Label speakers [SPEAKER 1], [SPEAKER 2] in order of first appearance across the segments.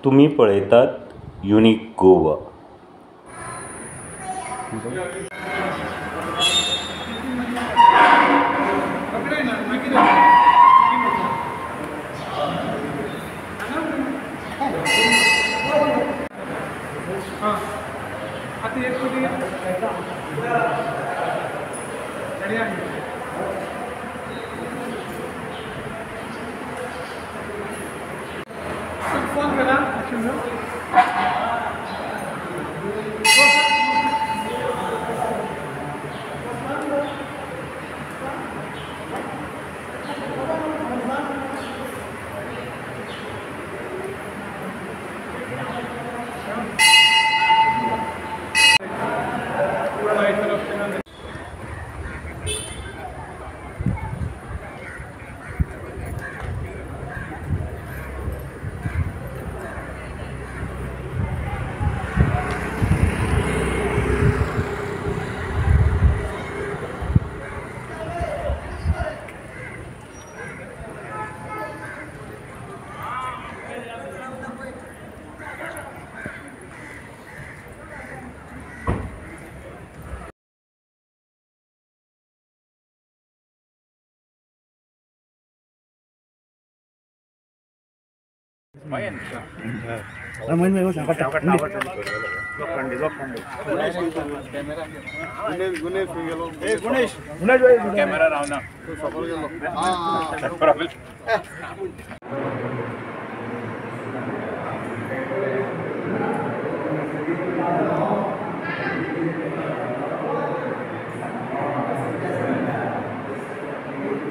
[SPEAKER 1] तुम्ही पळयतात unique Goa.
[SPEAKER 2] Phone करा.
[SPEAKER 3] कॅमेरा रावना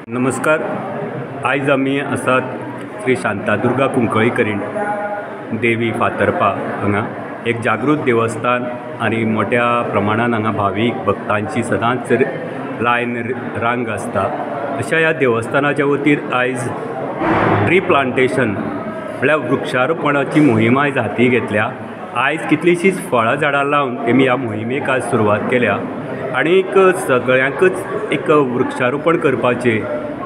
[SPEAKER 1] नमस्कार. आयज आमी आसात श्री शांतादुर्गा कुंकळीकरीण देवी फातर्पा हांगा. एक जागृत देवस्थान आनी मोठ्या प्रमाणान हांगा भावीक भक्तांची सदांच लायन रांग आसता. अशा ह्या देवस्थानाच्या वतीन आयज ट्री प्लांटेशन म्हळ्यार वृक्षारोपणाची मोहीम आयज हाती घेतल्या. आयज कितलीशींच फळां झाडां लावन तेमी ह्या मोहिमेक आज सुरवात केल्या आनीक सगळ्यांकच एक वृक्षारोपण करपाचें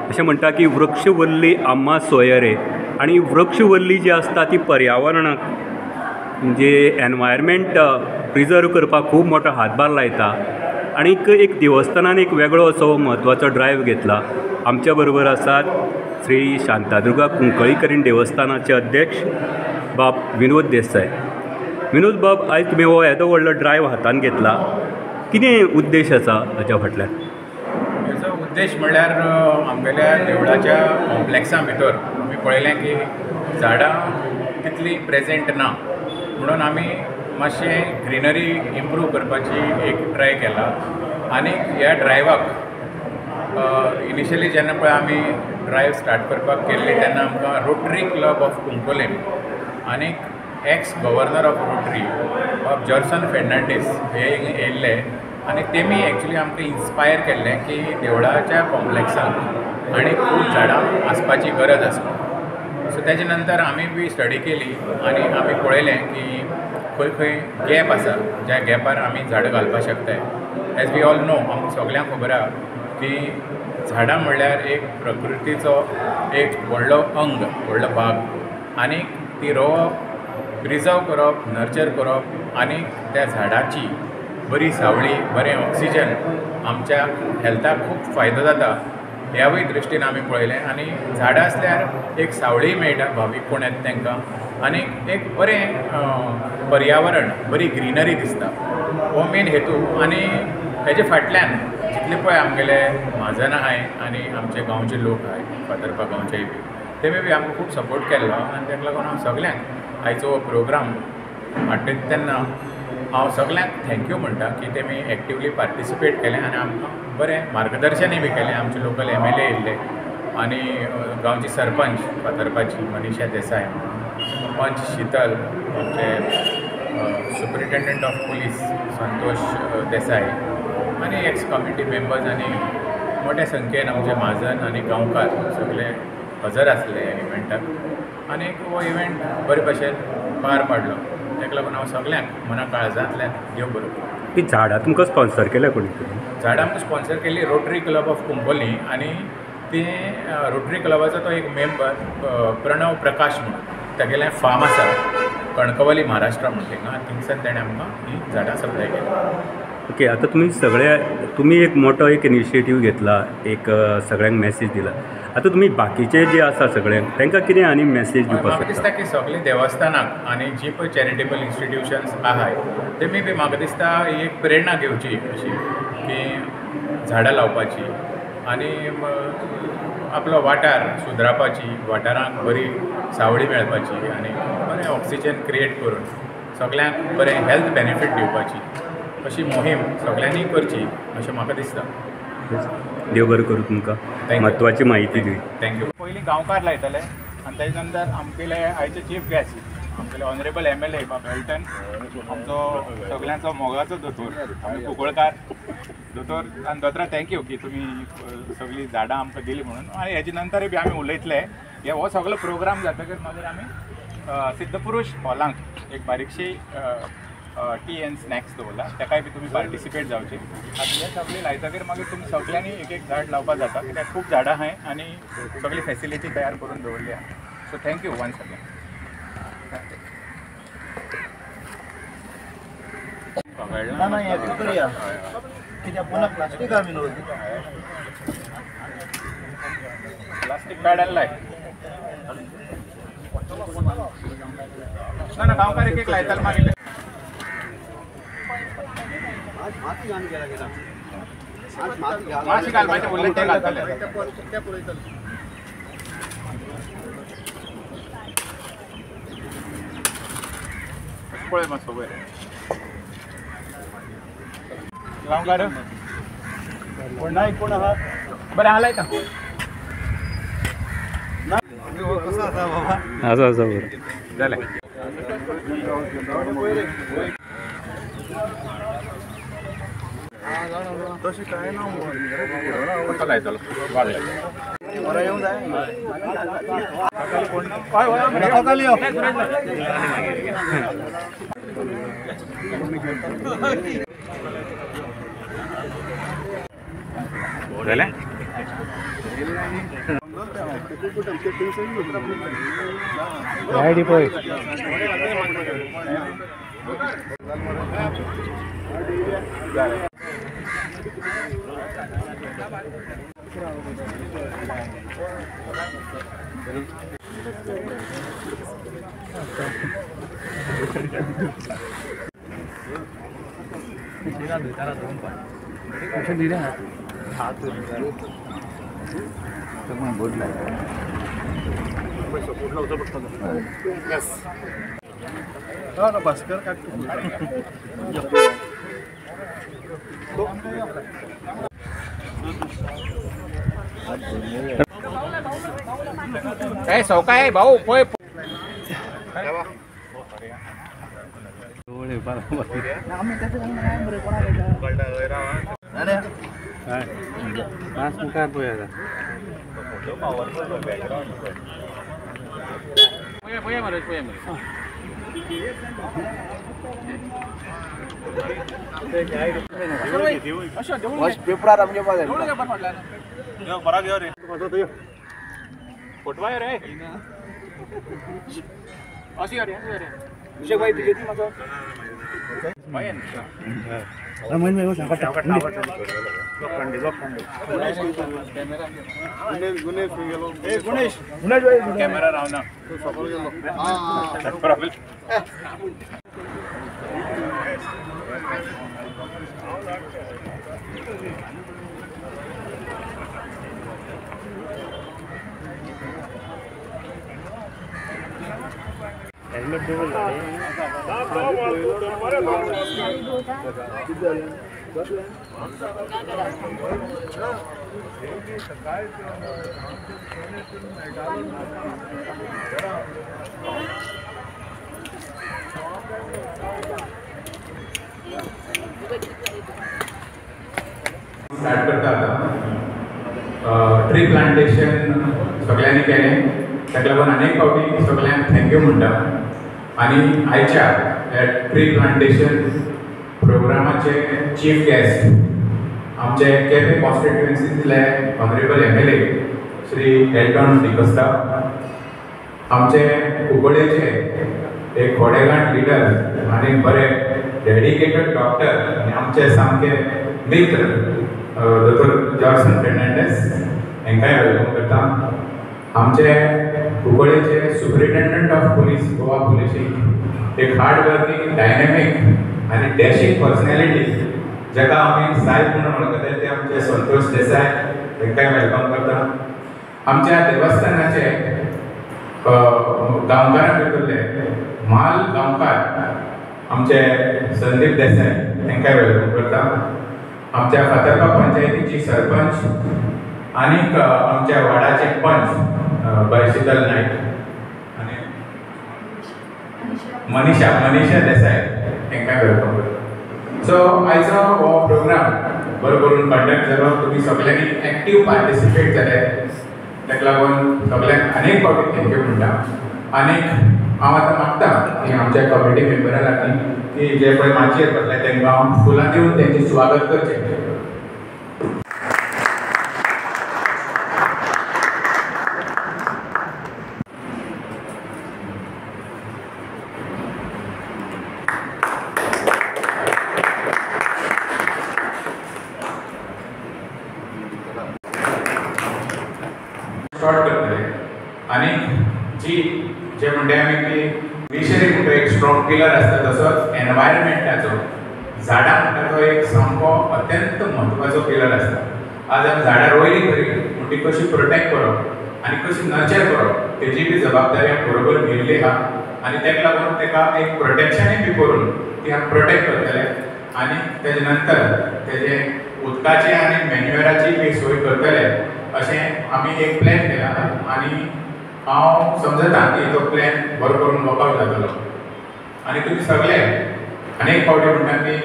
[SPEAKER 1] अशें म्हणटा की वृक्ष वल्ली आम्मा सोयरे. आनी वृक्ष वल्ली जी आसता ती पर्यावरणाक म्हणजे एनवायरमेंट प्रिजर्व करपाक खूब मोठो हातभार लायता. आनीक एक देवस्थानान एक वेगळो असो म्हत्वाचो ड्रायव्ह घेतला. आमच्या बरोबर आसात श्री शांतादुर्गा कुंकळीकरीण देवस्थानाचे अध्यक्ष बाब विनोद देसाय. विनोद बाब, आयज तुमी हो येदो व्हडलो ड्रायव्ह हातान घेतला. कितें उद्देश आसा हाच्या फाटल्यान?
[SPEAKER 3] हेचो उद्देश म्हणल्यार आमगेल्या देवळाच्या कॉम्प्लेक्सा भितर आमी पळयलें की झाडां तितली प्रेजेंट ना, म्हणून आमी मातशें ग्रिनरी इम्प्रूव करपाची एक ट्राय केला. आनी ह्या ड्रायवाक इनिशियली जेन्ना पळय आमी ड्रायव स्टार्ट करपाक केल्ली तेन्ना आमकां रोटरी क्लब ऑफ कुंकोलीम आनीक ex governor of rotary of Jorson Fernandes हे येयल्ले आनी तेमी एक्चुली आमकां इन्स्पायर केल्लें की देवळाच्या कॉम्प्लेक्सांत आनी खूब झाडां आसपाची गरज आसा. सो तेजे नंतर आमी बी स्टडी केली आनी आमी पळयलें की खंय खंय गॅप आसा ज्या गॅपार आमी झाडां घालपाक शकताय. एज वी ऑल नो, आमकां सगळ्यांक खबर आहा की झाडां म्हणल्यार एक प्रकृतीचो एक व्हडलो अंग, व्हडलो भाग. आनीक ती रोवप, प्रिजर्व करप, नर्चर करप आनी त्या झाडाची बरी सावळी, बरें ऑक्सिजन आमच्या हेल्थाक खूब फायदो जाता. ह्यावूय दृश्टीन आमी पळयलें आनी झाडां आसल्यार एक सावळी मेळटा भावीक कोण येता तांकां आनीक एक बरें पर्यावरण, बरी ग्रिनरी दिसता. हो मेन हेतू. आनी हेजे फाटल्यान जितले पळय आमगेले म्हाजन आहाय आनी आमचे गांवचे लोक आहाय फातर्पा गांवचेय बी, तेमी बी आमकां खूब सपोर्ट केल्लो आनी ताका लागून हांव सगळ्यांक आयचो प्रोग्राम हाडटा तेन्ना हांव सगळ्यांक थँक्यू म्हणटा की तेमी एक्टिवली पार्टिसिपेट केलें आनी आमकां बरें मार्गदर्शनय बी केलें. आमचे लोकल MLA येयल्ले आनी गांवची सरपंच फातर्पाची मनीषा देसाय, पंच शितल, आमचे सुप्रिटेंडंट ऑफ पुलीस संतोष देसाय आनी एक्स कमिटी मेंबर्स आनी मोठ्या संख्येन आमचे म्हाजन आनी गांवकार सगळे हजर आसले इव्हेंटाक आनी हो इव्हेंट बरे भशेन पार पाडलो. ताका लागून हांव सगळ्यांक मना काळजांतल्यान देव बरो.
[SPEAKER 1] ही झाडां तुमकां स्पॉन्सर केल्या कोणी?
[SPEAKER 3] झाडां आमकां स्पॉन्सर केल्ली रोटरी क्लब ऑफ कुंकोली आनी ते रोटरी क्लबाचो तो एक मेंबर प्रणव प्रकाश म्हणून तागेलें फार्म आसा कणकवली महाराष्ट्रा म्हणटा थिंगा थिंगसान तेणें आमकां ही झाडां सप्लाय केली.
[SPEAKER 1] ओके, आता तुम्ही एक मोठो एक इनिशिएटीव घेतला, एक सगळ्यांक मेसेज दिला. आता तुम्ही बाकीचे जे आसा सगळ्यांक तांकां कितें आनी मेसेज दिवपाक
[SPEAKER 3] म्हाका दिसता की सगळीं देवस्थानाक आनी जी पळय चॅरिटेबल इन्स्टिट्यूशन्स आहाय तेमी बी म्हाका दिसता ही एक प्रेरणा घेवची अशी की झाडां लावपाची आनी आपलो वाठार सुदरावपाची, वाठारांक बरी सावळी मेळपाची आनी बरें ऑक्सिजन क्रिएट करून सगळ्यांक बरें हेल्थ बेनिफीट दिवपाची अशी मोहीम सगळ्यांनी करची अशें म्हाका दिसता.
[SPEAKER 1] देव बरें करूं तुमकां, म्हत्वाची म्हायती दिली.
[SPEAKER 3] थँक्यू. पयलीं गांवकार लायताले आनी तेजे नंतर आमगेले आयचे चीफ गेस्ट आमगेले ऑनरेबल MLA बाब हेल्टन, आमचो सगळ्यांचो मोगाचो दोतोर आमी कुंकळकार दोतोर. आनी दोतोरा थँक्यू की तुमी सगळीं झाडां आमकां दिली म्हणून. आनी हेजे नंतरूय बी आमी उलयतले. हो सगळो प्रोग्राम जातकीर मागीर आमी सिद्धपुरुश हॉलांत एक बारीकशी टी एंड स्नॅक्स दवरला, ताकाय बी तुमी पार्टिसिपेट जावचे. आतां हे सगळें लायतकीर मागीर तुमी सगळ्यांनी एक एक झाड लावपाक जाता, कित्याक खूब झाडां आहाय आनी सगळी फॅसिलिटी तयार करून दवरली आहा. So thank you once again. Plastic bag आणलाय ना गांवकार एक एक लायताले मागीर माशी घालपाचें उरलें तें घालताले. पळय मातसो बरें गांवकार कोण आहा बरें आहा लायता
[SPEAKER 1] आसा बरें
[SPEAKER 3] जालें.
[SPEAKER 2] तशें कांय ना
[SPEAKER 3] कसो लायतलो वाडले
[SPEAKER 2] बरें येवंक जाय.
[SPEAKER 3] जालें.
[SPEAKER 1] आयडी पळय भास्कर
[SPEAKER 3] ए सौकाय भाऊ पळय
[SPEAKER 2] पेपरार आमगे पास
[SPEAKER 3] बरा घेव रे फोटवा रे अशी रे
[SPEAKER 2] विषय भाई तुझे ती माझा
[SPEAKER 3] मायन
[SPEAKER 2] रमन में वो सांगता गणेश
[SPEAKER 3] कॅमेरा रावना प्रॉब्लेम
[SPEAKER 2] हेल्मेट देवल
[SPEAKER 3] स्टार्ट करता ट्री प्लांटेशन सगळ्यांनी केलें ताका लागून अनेक फावटी सगळ्यांक थँक्यू म्हणटा. आनी आयच्या ट्री प्लांटेशन प्रोग्रामाचे चीफ गेस्ट आमचे Quepem कॉन्स्टिट्युएन्सींतले honourable MLA Shri Helton D'Costa, आमचे कुंकळ्ळेचे एक खोडेगांठ लिडर आनी बरे डेडिकेटेड डॉक्टर आनी आमचे सामके मित्र दोतोर जॉर्सन फेर्नांडीस हांकांय वेलकम करता. आमचे कुंकळ्ळेचे सुप्रिटेंडंट ऑफ पुलीस गोवा पुलिसीक एक हार्ड वर्किंग डायनॅमीक आनी डॅशिंग पर्सनॅलिटी जाका आमी साहेब म्हणून वळखतात ते आमचे संतोष देसाय हांकांय वेलकम करता. आमच्या देवस्थानाचे गांवकारां भितरले माल गांवकार आमचे संदीप देसाय तांकांय वेलकम करता. आमच्या फातर्पा पंचायतीची सरपंच आनीक आमच्या वाडाचे पंच बाय शीतल नायक आनी मनीषा देसाय तांकांय वेलकम करता. सो आयचो हो प्रोग्राम बरो करून कंडक्ट जालो. तुमी सगळ्यांनी एक्टीव पार्टिसिपेट जाले ताका लागून सगळ्यांक अनेक फावटी थँक्यू म्हणटा. आनीक हांव आतां मागता की आमच्या कमिटी मेंबरा लागीं की जे पळय माचयेर बसले तांकां फुलां दिवन तेंचें स्वागत करचें. शॉर्ट करतले आनी जी जे म्हणटा आमी की विशरी म्हणटा एक स्ट्रॉंग पिलर आसता तसोच एनवायरमेंटाचो झाडां म्हणटा तो एक सामको अत्यंत म्हत्वाचो पिलर आसता. आज आमी झाडां रोयली खरी पूण ती कशी प्रोटेक्ट करप आनी कशी नर्चर करप तेजी बी जबाबदारी आमी बरोबर घेतली आहा. आनी ताका लागून ताका एक प्रोटेक्शनूय बी करून ती आमी प्रोटेक्ट करतले आनी तेजे नंतर तेजे उदकाची आनी मॅन्युअराची बी सोय करतले अशें आमी एक प्लॅन केला. आनी हांव समजता की तो प्लॅन बरो करून वर्कआवट जातलो. आनी तुमी सगळे अनेक फावटी म्हणटा की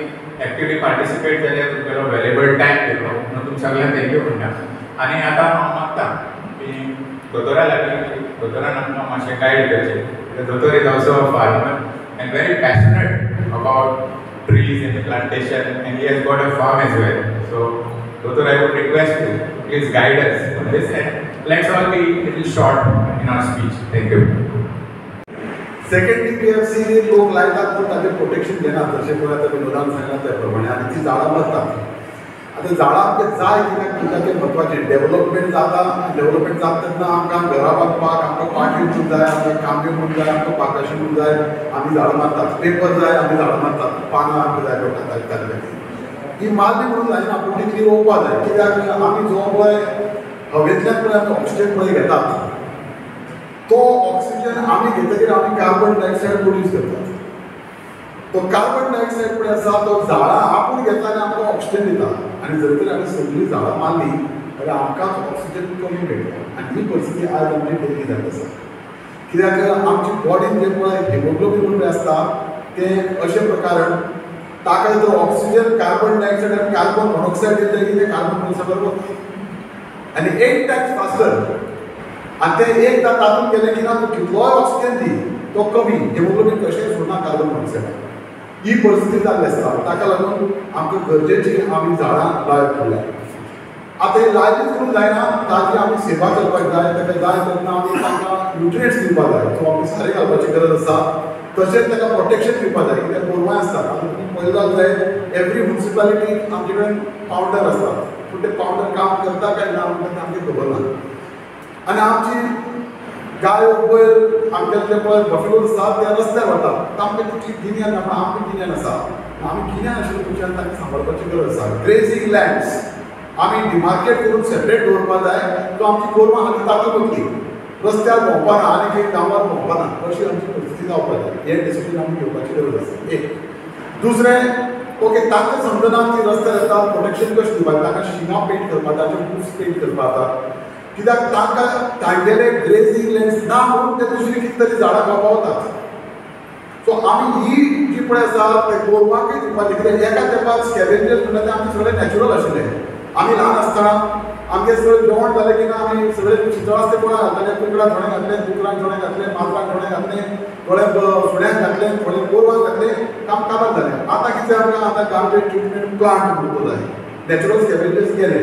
[SPEAKER 3] एक्टिवली पार्टिसिपेट जाले तुमगेलो वेल्युएबल टायम दिलो म्हणून तुमी सगळ्यांक थँक्यू म्हणटा. आनी आतां हांव मागता की दोतोरा लागीं दोतोरान आमकां मातशें गायड करचें. दोतोर is also a farmer end very passionate about trees and plantation and he has got a farm as well. So Dr. I would request you please guide us on this and let's all be a little short in our speech. Thank you.
[SPEAKER 4] Second thing we have seen is लोक लायतात पण ताजें protection घेनात. जशें पळय आतां विनोदान सांगलां त्या प्रमाणे आनी ती झाडां मरतात. आतां झाडां आमकां जाय कित्याक ताचें म्हत्वाचें डेवलपमेंट जाता. डेवलपमेंट जाता तेन्ना आमकां घरा बांदपाक आमकां पाटी म्हणून जाय, आमकां कांबे म्हणून जाय, आमकां पाकाशी म्हणून जाय, आमी झाडां मारतात. पेपर जाय आमी झाडां मारतात. पानां आमकां जाय पडटात ताजे खातीर. ही मारली म्हणून जायना पूण तितली रोवपा जाय. कित्याक आमी जो पळय हवेंतल्यान पळय आमी ऑक्सिजन पळय घेतात तो ऑक्सिजन आमी घेतकीर आमी कार्बन डायऑक्सायड प्रोड्यूस करतात. तो कार्बन डायऑक्सायड पळय आसा तो झाडां आपूण घेता आनी आमकां ऑक्सिजन दिता. आनी जर तर आमी सगळीं झाडां मारली जाल्यार आमकांच ऑक्सिजन कमी मेळटा. आनी ही परिस्थिती आज आमची डेली जाता आसा. कित्याक आमची बॉडीन जें पळय हिमोग्लोबीन म्हणून आसता तें अशे प्रकारान ताका जर ऑक्सिजन कार्बन डायऑक्सायड आनी कार्बन मोनॉक्सायड दिलें की तें कार्बन मोनॉक्सायड वता आनी 8 टायम्स फास्टर. आनी तें एकदां तातूंत गेलें की ना तूं कितलोय ऑक्सिजन दी तो कमी हिमोग्लोबीन कशेंय सोडना कार्बन मोनॉक्सायड. ही परिस्थिती जाल्ली आसता. ताका लागून आमकां गरजेची आमी झाडां लायप पडल्या. आतां ही लायलीच करून जायना ताजी आमी सेवा करपाक जाय. ताका जाय तेन्ना आमी तांकां न्युट्रियंट्स दिवपाक जाय. सो आमी सारें घालपाची गरज आसा. तशेंच ताका प्रोटेक्शन दिवपाक जाय. कित्याक गोरवां आसतात. आतां तुमी पळयलां जायत एवरी म्युनिसिपालिटीक आमचे कडेन पावंडर आसतात. पूण ते पावंडर काम करता काय ना म्हणटा तें आमकां खबर ना. आनी आमची गायो बैल आमच्यातले पळय बफेलोज आसात ते रस्त्यार वतात. तांकां तितली गिन्यान ना पूण आमकां गिन्यान आसा. आमी गिन्यान आशिल्ले कडच्यान तांकां सांबाळपाची गरज आसा. ग्रेजींग लँड्स आमी डिमार्केट करून सेपरेट दवरपाक जाय. तो आमची गोरवां हालीं तातूंत वतली. रस्त्यार भोंवपा ना आनी खंय गांवांत भोंवपा ना अशी आमची परिस्थिती जावपाक जाय. हें डिसिप्लीन आमी घेवपाची गरज आसा. एक दुसरें ओके तांकां समजना ती रस्त्यार येता प्रोटेक्शन कशें दिवपाक तांकां शिंगां पेंट करपाक तांचे बुक्स पेंट करपाक जाता. कित्याक तांकां तांगेले ग्रेजींग लँड्स ना म्हणून ते दुसरी कितें तरी झाडां खावपाक वतात. सो आमी ही जी पळय आसा ते गोरवांकय दिवपाची. कित्याक एका तेंपार स्कॅवेंजर्स म्हणटा ते आमचे सगळे नॅचरल आशिल्ले. आमी ल्हान आसतना आमगे सगळें जेवण जालें की ना आमी सगळे शितळ आसता कोणाक घातलें कुकडाक थोडें घातलें दुकरांक थोडें घातलें माजरांक थोडें घातलें थोडें सुण्याक घातलें थोडें गोरवांक घातलें काम काबार जालें. आतां कितें आमकां आतां गार्बेज ट्रिटमेंट प्लांट म्हणून जाय. नॅचरल स्कॅवेंजर्स गेले.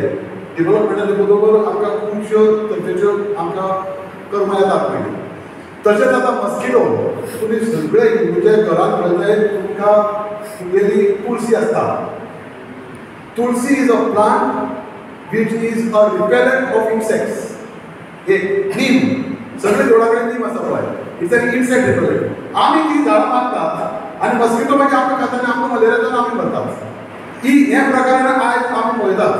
[SPEAKER 4] डेवलपमेंटाचे बरोबर आमकां खुबश्यो तरेच्यो आमकां कर्मां येतात पयलीं. तशेंच आतां मस्किटो तुमी सगळे हिंदूच्या घरांत पळयताय तुमकां तुगेली तुळशी आसता. तुळशी is a plant which is a repellent of insects. एक नीम सगळे देवळा कडेन नीम आसा पळय, इट्स एन इन्सेक्ट रिपेलंट. आमी ती झाडां मारतात आनी मस्किटो मागीर आमकां खाता आनी आमकां मलेरिया जावन आमी मरतात. हे प्रकारान आयज आमी पळयतात.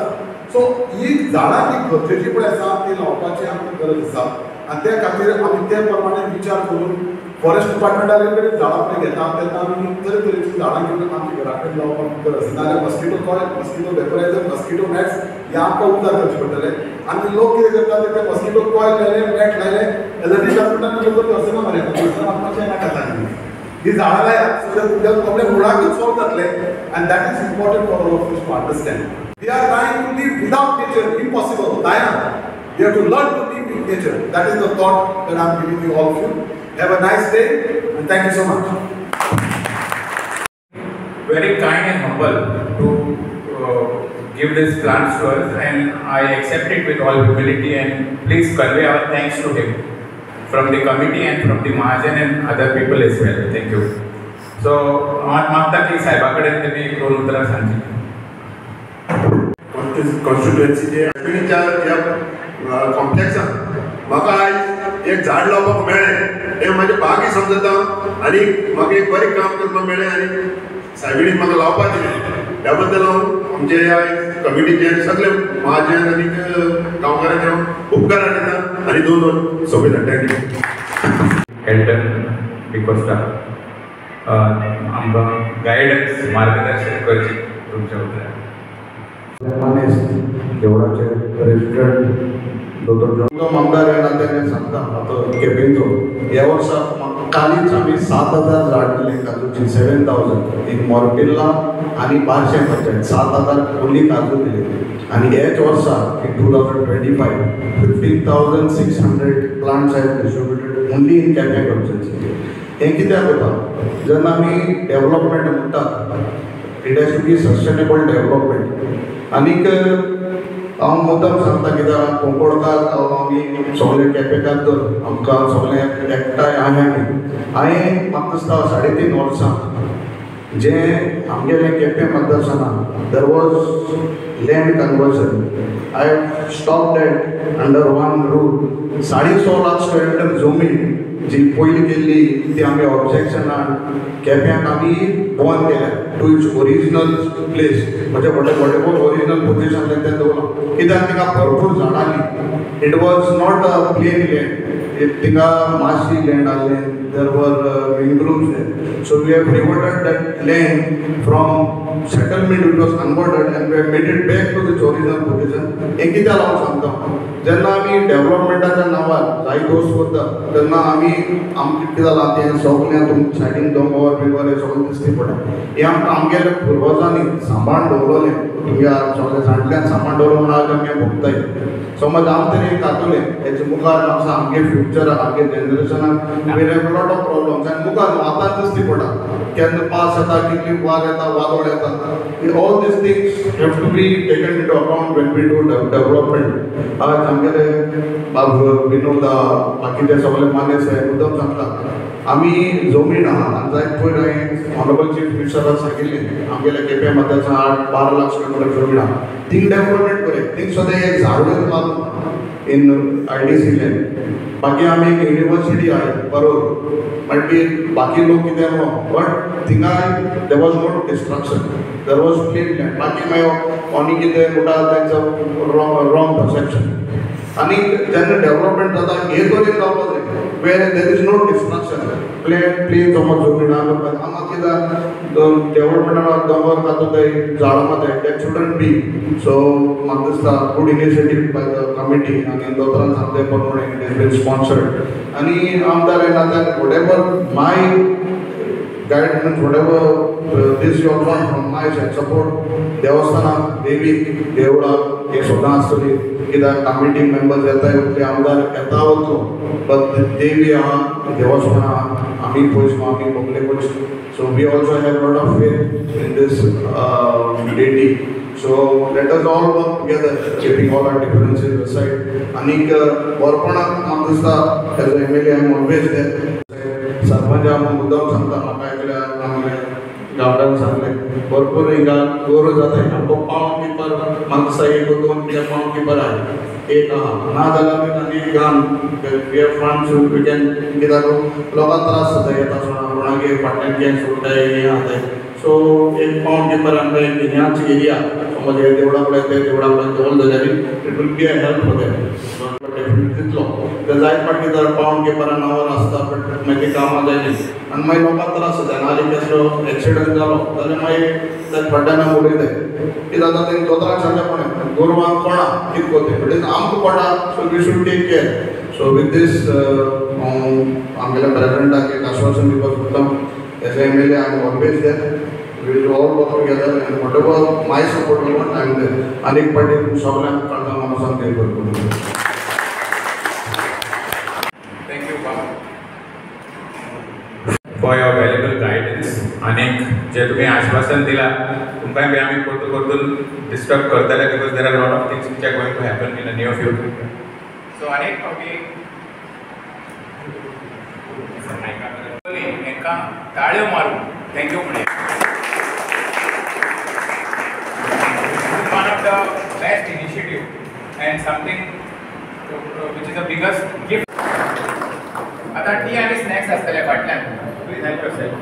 [SPEAKER 4] सो ही झाडां जी गरजेची पळय आसा ती लावपाची आमकां गरज आसा आनी त्या खातीर आमी ते प्रमाणे विचार करून फॉरेस्ट डिपार्टमेंटाले कडेन झाडां पळय घेता तेन्ना आमी तरेतरेची झाडां घेवन आमच्या घरा कडेन लावपाक गरज. नाजाल्यार mosquito coil, mosquito vaporizer, mosquito nets हे आमकां उजार करचे पडटले. आनी लोक कितें करतात ते मस्किटो कॉयल लायले, नॅट लायले, एलर्जी हॉस्पिटलांनी लोक दर्शनां मारतात, दर्शनां मारपाचें ना खाता. ही झाडां लायात सो दॅट तुमच्या प्रॉब्लेम मुळाकूच सॉल्व जातले and that is important for all of you to understand. We are trying to live without nature, impossible. We have to learn to live with nature. That is the thought that I am giving you all of you. Have a nice day and thank you so much.
[SPEAKER 3] Very kind and humble to give this plants to us, and I accept it with all humility, and please convey our thanks to him from the committee and from the Mahajan and other people as well. Thank you. So, मागता की साहेबाकडे तुम्ही एक दोन उतरां सांगची.
[SPEAKER 5] कॉन्स्टिट्युएन्सीचे अश्विनीच्या ह्या कॉम्प्लेक्सान म्हाका आयज एक झाड लावपाक मेळ्ळें हें म्हाजें भाग्य समजता आनी म्हाका एक बरें काम करपाक मेळ्ळें आनी सायबिणीक म्हाका लावपाक दिलें. त्या बद्दल हांव आमचे ह्या कमिटीचे सगळे महाजन आनी गांवकारांचे हांव उपकार आठयता आनी दोन सोबत थँक्यू.
[SPEAKER 3] एल्टन डिकोस्टा आमकां गायडन्स मार्गदर्शन करची तुमच्या उतरां.
[SPEAKER 5] देवळाचे रेस्टॉरंट दोतोर आमदार ह्या नात्याने सांगता आतां केपेंचो ह्या वर्सा कालीच आमी 7,000 झाड दिले काजूची, 7,000 इन मोरपिल्ला आनी बार्शें पंचायत 7,000 ओन्ली काजू दिले. आनी हेच वर्सा in 2025 15,600 plants are distributed only in Quepem constituency. हें कित्याक जाता जेन्ना आमी डेवलपमेंट म्हणटा it has to be sustainable development. आनीक हांव मुद्दम सांगता कित्याक कोंकणकार आमी सगळे केपेकार तर आमकां सगळे एकठांय हांवें म्हाका दिसता 3.5 वर्सां जें आमगेलें केपें मतदारसंघात there was land conversion. I have stop that under one rule. 6.5 lakh square metre जमीन जी पयली केल्ली ती आमी ऑब्जेक्शनान केप्यांक आमी बंद केल्या टू इट्स ओरिजिनल प्लेस. म्हणजे वॉटेवर ओरिजिनल पोजिशन तें दवरलां कित्याक तिका भरपूर झाडां आसलीं. It was not a plain land, तिका मातशी लँड आहलें, देर वर विंडरूम्स there. So we have reverted that land from settlement which was converted and we have made it back to its original position. हें कित्याक हांव सांगता जेन्ना आमी डेवलपमेंटाच्या नांवार जाय दोस करता तेन्ना आमी आमचें कितें जालां तें सगळें तुमच्या सायडीन दोंगर बिंगर हें सगळें दिसती पडटा. हें आमकां आमगेल्या पुर्वजांनी सांबाळून दवरलें. तुमच्या सगळ्या जाणट्यान सांबाळून दवरलें म्हणून आज आमी भोगताय. समज हांव तरी एक कातोलें हेचे मुखार म्हाका आमगे फ्युचराक आमगे जनरेशनाक we have lot of problems आनी मुखार आतां दिसती पडटा केन्ना पावस येता, कितली वार येता, वादळ येता. All these things have to be taken into account when we do development. आज आमगेले विनोद बाकीचे सगळे माने साहेब मुद्दम सांगता आमी जमीन आहा आनी जायत पयर हांवें ऑनरेबल चीफ मिनिस्टराक सांगिल्लें आमगेल्या केपें मतदारसंघात 12 लाख स्क्वेअर मिटर जमीन आहा थिंग डेवलपमेंट करे. थिंग सुद्दां एक झाडूच लागून इन IDC लँड. बाकी आमी एक युनिवर्सिटी आहाय बरोबर मागीर बाकी लोक कितें म्हणून बट थिंगाय there was no destruction, there was plain land. बाकी मागीर कोणी कितें म्हणटा तेंचो रॉंग परसेप्शन. आनी जेन्ना डेवलपमेंट जाता हे तरेन जावपाक जाय where there is no destruction. Plain समज जमीन आहा हांगा कित्याक डेवलपमेंटान दोंगर कातूताय झाडां माताय दॅट शुडंट बी. सो म्हाका दिसता good initiative by the committee आनी दोतोरान सांगले प्रमाणे इट इज बीन स्पॉन्सर्ड. आनी आमदार ह्या नात्यान whatever my guidance, whatever this you want from my side, support देवस्थाना देवी देवळा हे सुद्दां आसतली कित्याक कमिटी मेंबर्स येताय उरले आमदार येता वचो बट देवी आहा देवस्थान आहा आमी पयस आमी भोगले पयस. So we also have lot of faith in these deity So let us all work together, keeping all our differences aside. आणि वरपणाक म्हाका दिसता age a MLA I am always देर. सरपंच आमकां मुद्दम सांगता म्हाका एकल्या आमगे गांवड्यान सांगलें भरपूर हिंगा गोर जाता आमकां पावंड किपर म्हाका दिसता एक दोन कितें पावंड किपर आहाय एक आहा नाजाल्यार आमी आनी गाम we have funds we can कित्याक लोकांक त्रास जाता येता आसतना कोणागेर फाटल्यान कॅन सुट्टाय हें जाताय. सो एक पावंड किपर आमकां एक ह्याच एरिया समज हे देवळा कडेन ते देवळा कडेन दवरले जाल्यार it will be a help for them. दितलो ते जायत फाटी जर पावंड किपरा नांवार आसता बट मागीर कामां जायना आनी मागीर लोकांक त्रास जाता आनी कसलो एक्सिडंट जालो जाल्यार मागीर ते फाटल्यान उडयताय कितें जाता तें दोतोराक सांगलें कोणें गोरवांक कोणा कितें कोते म्हणटकीर आमकां पडटा so we should take care. So with this आमगेल्या प्रेसिडेंटाक एक आश्वासन दिवपाक सोदता as a MLA I am always there. We will all work together and whatever my support will want, I am there. अनेक पार्टी सगळ्यांक कळटा म्हाका सांगता भरपूर.
[SPEAKER 3] Thank you, Bob, for your valuable guidance. अनेक जे तुम्ही आश्वासन दिला तुमकां बी आमी परतून डिस्टर्ब करतले because there are lot of things which are going to happen in a near future. So अनेक फावटी हांकां ताळयो मारून थँक्यू म्हणे. One of the best initiative and something which is the biggest gift. आता टी आणि snacks असतले फाटल्यान please help yourself.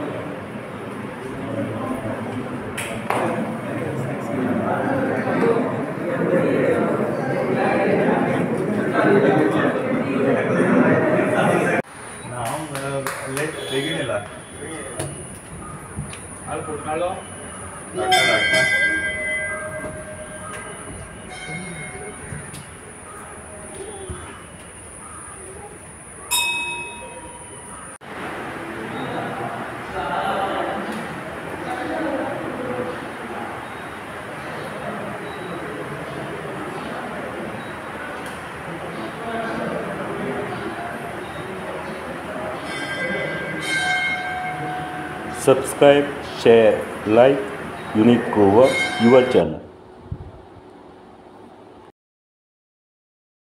[SPEAKER 2] Late बेगीन येयला हाल कोटनाळो
[SPEAKER 6] Subscribe, share, like Unique Goa, your channel.